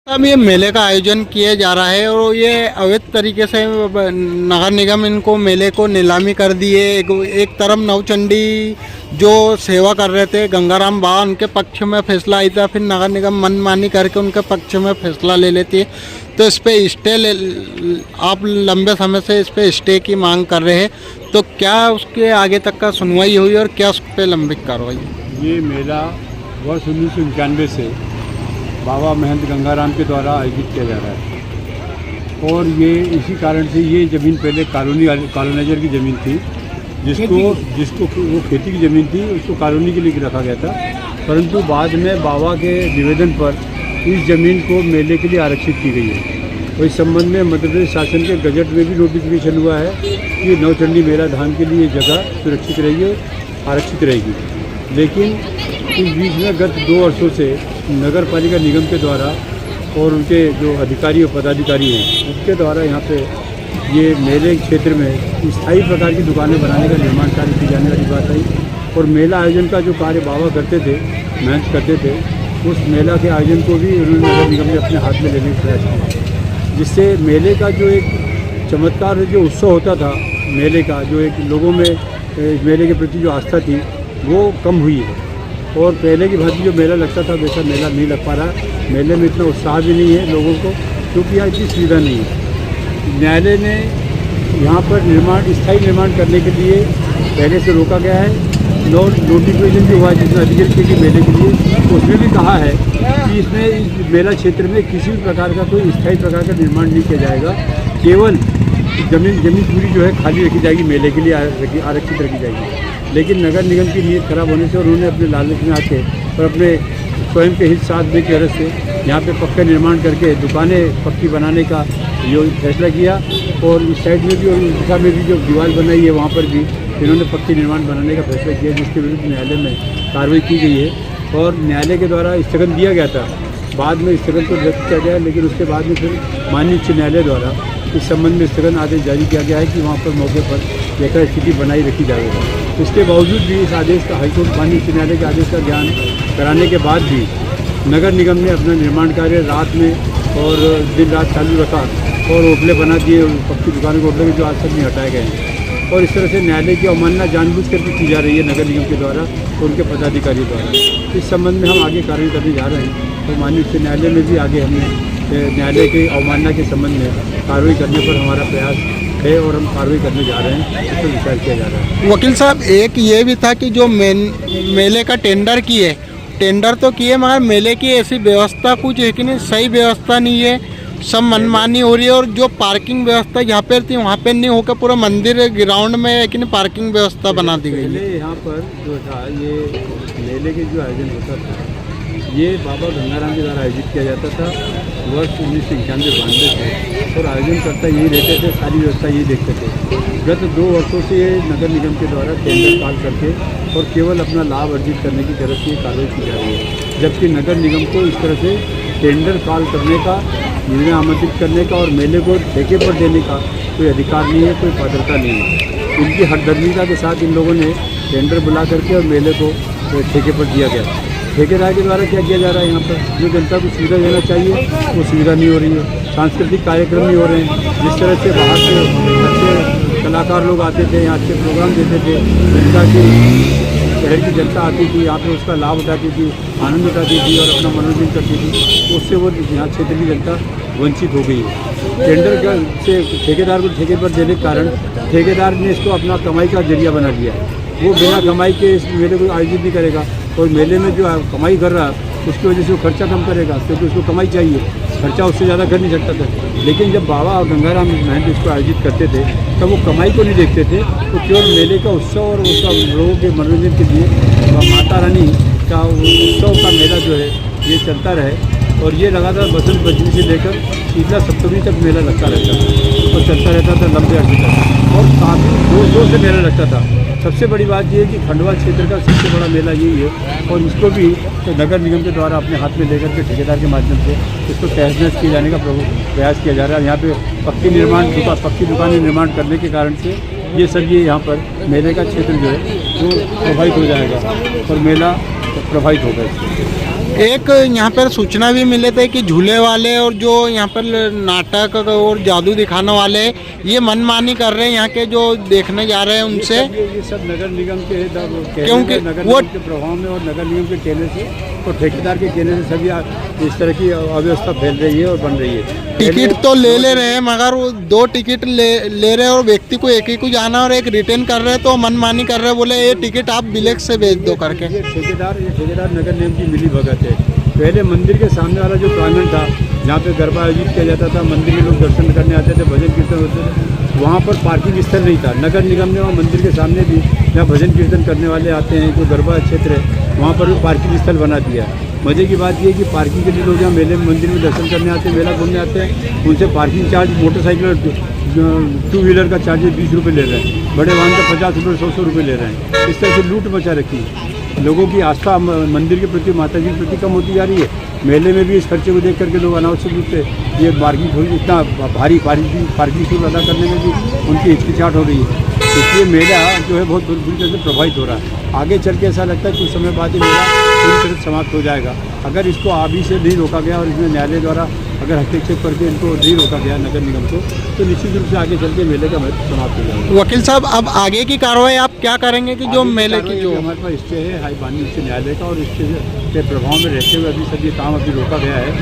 अब ये मेले का आयोजन किया जा रहा है और ये अवैध तरीके से नगर निगम इनको मेले को नीलामी कर दिए। एक तरफ नवचंडी जो सेवा कर रहे थे गंगाराम बाबा उनके पक्ष में फैसला आई था, फिर नगर निगम मनमानी करके उनके पक्ष में फैसला ले लेती है। तो इस पर आप लंबे समय से इस पर स्टे की मांग कर रहे हैं, तो क्या उसके आगे तक का सुनवाई हुई और क्या उस पर लंबित कार्रवाई? ये मेला वर्ष 1991 से बाबा महंत गंगाराम के द्वारा आयोजित किया जा रहा है और ये इसी कारण से ये ज़मीन पहले कॉलोनाइजर की ज़मीन थी, जिसको वो खेती की ज़मीन थी, उसको कॉलोनी के लिए रखा गया था। परंतु बाद में बाबा के निवेदन पर इस ज़मीन को मेले के लिए आरक्षित की गई है और इस संबंध में मध्य प्रदेश शासन के गजट में भी नोटिफिकेशन हुआ है कि नवचंडी मेला धाम के लिए जगह सुरक्षित रहेगी, आरक्षित रहेगी। लेकिन इस बीच में गत 2 वर्षों से नगर पालिका निगम के द्वारा और उनके जो अधिकारी और पदाधिकारी हैं उसके द्वारा यहाँ पे ये मेले क्षेत्र में स्थायी प्रकार की दुकानें बनाने का निर्माण कार्य की जाने वाली बात आई और मेला आयोजन का जो कार्य बाबा करते थे, मेहनत करते थे, उस मेला के आयोजन को भी उन्होंने नगर निगम ने अपने हाथ में लेने का प्रयास किया, जिससे मेले का जो एक चमत्कार जो उत्सव होता था मेले का, जो एक लोगों में मेले के प्रति जो आस्था थी वो कम हुई है और पहले की भांति जो मेला लगता था वैसा मेला नहीं लग पा रहा। मेले में इतना उत्साह भी नहीं है लोगों को, क्योंकि यहाँ इतनी सुविधा नहीं है। न्यायालय ने यहाँ पर स्थायी निर्माण करने के लिए पहले से रोका गया है। नोटिफिकेशन भी हुआ है जिसमें अधिकृत की मेले के लिए, उसमें भी कहा है कि इसमें इस मेला क्षेत्र में किसी भी प्रकार का कोई स्थायी प्रकार का निर्माण नहीं किया जाएगा, केवल जमीन पूरी जो है खाली रखी जाएगी, मेले के लिए आरक्षित रखी जाएगी। लेकिन नगर निगम की नीयत खराब होने से उन्होंने अपने लालच में आके और अपने स्वयं के हित साथ में की गरज से यहाँ पे पक्का निर्माण करके दुकानें पक्की बनाने का जो फैसला किया और इस साइड में भी और इस दिशा में भी जो दीवार बनाई है वहाँ पर भी इन्होंने पक्की निर्माण बनाने का फैसला किया, जिसके विरुद्ध न्यायालय में कार्रवाई की गई है और न्यायालय के द्वारा स्थगन दिया गया था। बाद में स्थगन को रद्द किया गया, लेकिन उसके बाद में फिर माननीय उच्च न्यायालय द्वारा इस संबंध में स्थगन आदेश जारी किया गया है कि वहाँ पर मौके पर यथा स्थिति बनाई रखी जाएगी। इसके बावजूद भी इस आदेश का हाईकोर्ट माननीय उच्च न्यायालय के आदेश का ज्ञान कराने के बाद भी नगर निगम ने अपना निर्माण कार्य रात में और दिन रात चालू रखा और ओपले बना दिए, पक्की दुकानों के ओपले भी जो आज तक नहीं हटाए गए हैं और इस तरह से न्यायालय की अवमानना जानबूझ करके की जा रही है नगर निगम के द्वारा और उनके पदाधिकारियों द्वारा। इस संबंध में हम आगे कार्रवाई करने जा रहे हैं तो माननीय उच्च न्यायालय में भी आगे हमने न्यायालय के अवमानना के संबंध में कार्रवाई करने पर हमारा प्रयास है और हम कार्रवाई करने जा रहे हैं, इस पर विचार किया जा रहा है। वकील साहब, एक ये भी था कि जो मेले का टेंडर तो किए मगर मेले की ऐसी व्यवस्था कुछ है कि नहीं, सही व्यवस्था नहीं है, सब मनमानी हो रही है और जो पार्किंग व्यवस्था यहाँ पर थी वहाँ पर नहीं होकर पूरा मंदिर ग्राउंड में है कि नहीं पार्किंग व्यवस्था बना दी गई है। यहाँ पर जो था ये मेले के जो आयोजन होता था ये बाबा गंगाराम के द्वारा आयोजित किया जाता था वर्ष 1991-92 से और आयोजन करता यही रहते थे, सारी व्यवस्था यही देखते थे। गत 2 वर्षों से ये नगर निगम के द्वारा टेंडर काल करके और केवल अपना लाभ अर्जित करने की तरफ से कार्रवाई की जा रही है, जबकि नगर निगम को इस तरह से टेंडर काल करने का, निर्णय आमंत्रित करने का और मेले को ठेके पर देने का कोई अधिकार नहीं है, कोई पात्रता नहीं है। इनकी हठधर्मिता के साथ इन लोगों ने टेंडर बुला करके और मेले को ठेके पर दिया गया। ठेकेदार के द्वारा क्या किया जा रहा है, यहाँ पर जो जनता को सुविधा देना चाहिए वो सुविधा नहीं हो रही है, सांस्कृतिक कार्यक्रम नहीं हो रहे हैं। जिस तरह से बाहर से अच्छे कलाकार लोग आते थे, यहाँ अच्छे प्रोग्राम देते थे, जनता की शहर की जनता आती थी, यहाँ पे उसका लाभ उठाती थी, आनंद उठाती थी और अपना मनोरंजन करती थी, उससे वो यहाँ क्षेत्र की जनता वंचित हो गई है। टेंडर से ठेकेदार को ठेके पर देने के कारण ठेकेदार ने इसको अपना कमाई का जरिया बना लिया है। वो बिना कमाई के इस मेले को आयोजित नहीं करेगा और मेले में जो कमाई कर रहा है उसकी वजह से वो खर्चा कम करेगा, क्योंकि उसको कमाई चाहिए, खर्चा उससे ज़्यादा कर नहीं सकता था। लेकिन जब बाबा गंगाराम महंत इसको आयोजित करते थे तब वो कमाई को नहीं देखते थे, तो केवल मेले का उत्सव और उसका लोगों के मनोरंजन के लिए माता रानी का उत्सव का मेला जो है ये चलता रहे और ये लगातार बसंत पंचमी से लेकर शीतला सप्तमी तक मेला लगता रहता था और चलता रहता था लंबे अरसे तक और काफ़ी जोर से मेला लगता था। सबसे बड़ी बात यह है कि खंडवा क्षेत्र का सबसे बड़ा मेला यही है और इसको भी नगर निगम के द्वारा अपने हाथ में लेकर के ठेकेदार के माध्यम से इसको तहस नहस किए जाने का प्रयास किया जा रहा है। यहाँ पे पक्की दुकानें निर्माण करने के कारण से ये सब ये यहाँ पर मेले का क्षेत्र जो है वो प्रभावित हो जाएगा और मेला प्रभावित होगा इससे। एक यहाँ पर सूचना भी मिले थे कि झूले वाले और जो यहाँ पर नाटक और जादू दिखाने वाले ये मनमानी कर रहे हैं, यहाँ के जो देखने जा रहे हैं उनसे। ये सब नगर निगम के क्योंकि नगर वो निगम के प्रभाव में और नगर निगम के कहने से और ठेकेदार के कहने से सभी इस तरह की अव्यवस्था फैल रही है और बन रही है। टिकट तो ले रहे हैं, मगर वो 2 टिकट ले रहे हैं और व्यक्ति को एक ही को जाना और एक रिटर्न कर रहे हैं, तो मनमानी कर रहे हैं, बोले ये टिकट आप ब्लैक से बेच दो करके। ये ठेकेदार नगर निगम की मिली भगत है। पहले मंदिर के सामने वाला जो प्रांगण था जहाँ पे गरबा आयोजित किया जाता था, मंदिर के लोग दर्शन करने आते थे, भजन कीर्तन होते थे, वहाँ पर पार्किंग स्थल नहीं था। नगर निगम ने वहाँ मंदिर के सामने भी जहाँ भजन कीर्तन करने वाले आते हैं, जो गरबा क्षेत्र है, वहाँ पर भी पार्किंग स्थल बना दिया। मज़े की बात यह है कि पार्किंग के लिए लोग जहाँ मेले मंदिर में दर्शन करने आते हैं, मेला घूमने आते हैं, उनसे पार्किंग चार्ज मोटरसाइकिल 2 व्हीलर का चार्ज 20 रुपये ले रहे हैं, बड़े वाहन का 50 रुपये 100 रुपये ले रहे हैं। इस तरह से लूट मचा रखी है। लोगों की आस्था मंदिर के प्रति, माता जी के प्रति कम होती जा रही है। मेले में भी इस खर्चे को देख करके लोग अनावश्यक रूप से ये पार्किंग थोड़ी इतना भारी पार्किंग शुल्क अदा करने में भी उनकी हिचकिचाहट हो रही है। इसलिए मेला जो है बहुत बुरी तरह से प्रभावित हो रहा है। आगे चल के ऐसा लगता है कुछ समय बाद ये मेला पूरी तरह से समाप्त हो जाएगा अगर इसको अभी से नहीं रोका गया और इसमें न्यायालय द्वारा अगर हस्तक्षेप करके इनको नहीं रोका गया नगर निगम को, तो निश्चित रूप से आगे चल के मेले का महत्व समाप्त हो जाएगा। वकील साहब, अब आगे की कार्रवाई आप क्या करेंगे कि जो मेले की जो हमारे पास स्टे है हाई माननीय उच्च न्यायालय का, और स्टे के प्रभाव में रहते हुए अभी सब ये काम अभी रोका गया है,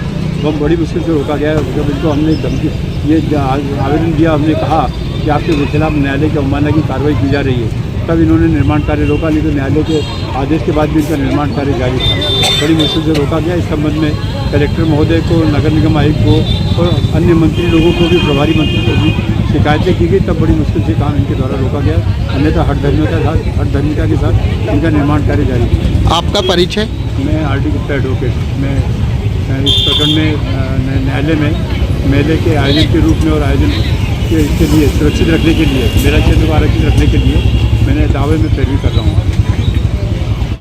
बहुत बड़ी मुश्किल से रोका गया है। जब इनको हमने धमकी ये आवेदन दिया, हमने कहा कि आपके खिलाफ न्यायालय की अवमानना की कार्रवाई की जा रही है, तब इन्होंने निर्माण कार्य रोका, नहीं तो न्यायालय के आदेश के बाद भी इनका निर्माण कार्य जारी था। बड़ी मुश्किल से रोका गया। इस संबंध में कलेक्टर महोदय को, नगर निगम आयुक्त को और अन्य मंत्री लोगों को भी, प्रभारी मंत्री को भी शिकायतें की गई, तब बड़ी मुश्किल से काम इनके द्वारा रोका गया। अन्यथा हठधर्मिता के साथ इनका निर्माण कार्य जारी था। आपका परिचय? मैं RD गुप्ता एडवोकेट। मैं इस प्रकरण में न्यायालय में मेले के आयोजन के रूप में और आयोजन के इसके लिए सुरक्षित रखने के लिए, मेरा क्षेत्र को आरक्षित रखने के लिए मैंने दावे में पैरवी कर रहा हूँ।